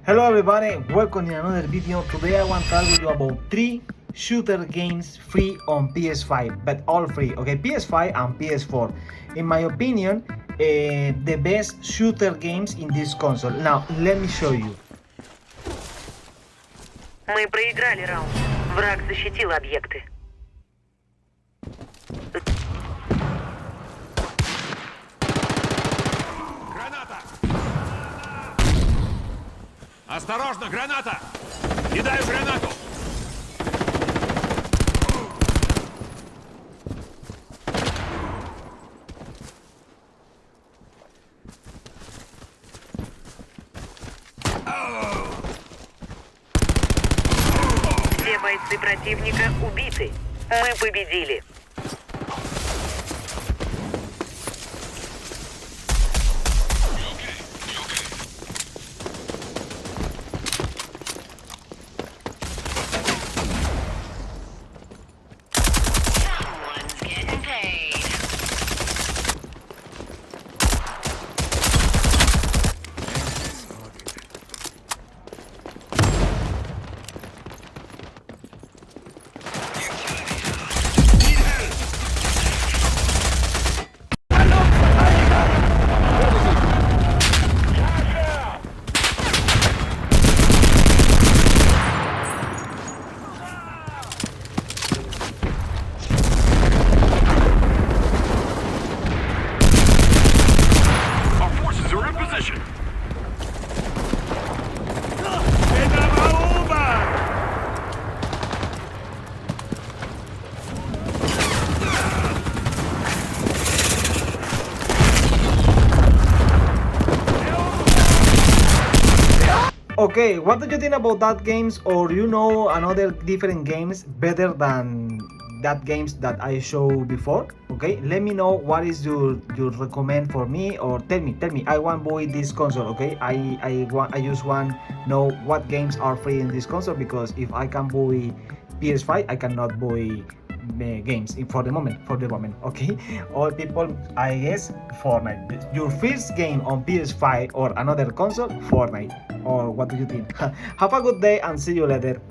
Hello everybody, welcome in another video. Today I want to tell you about 3 shooter games free on PS5, but all free, okay? PS5 and PS4. In my opinion, the best shooter games in this console. Now, let me show you. Мы проиграли раунд. Враг защитил объекты. Граната! Осторожно, граната! Кидаю гранату! Все бойцы противника убиты. Мы победили. Okay, what do you think about that games, or you know another different games better than that games that I showed before? Okay, let me know what is your recommend for me, or tell me I want buy this console. Okay, I just want know what games are free in this console, because if I can buy PS5 I cannot buy games for the moment. Okay, all people, I guess Fortnite. Your first game on PS5 or another console, Fortnite. Or what do you think? Have a good day and see you later.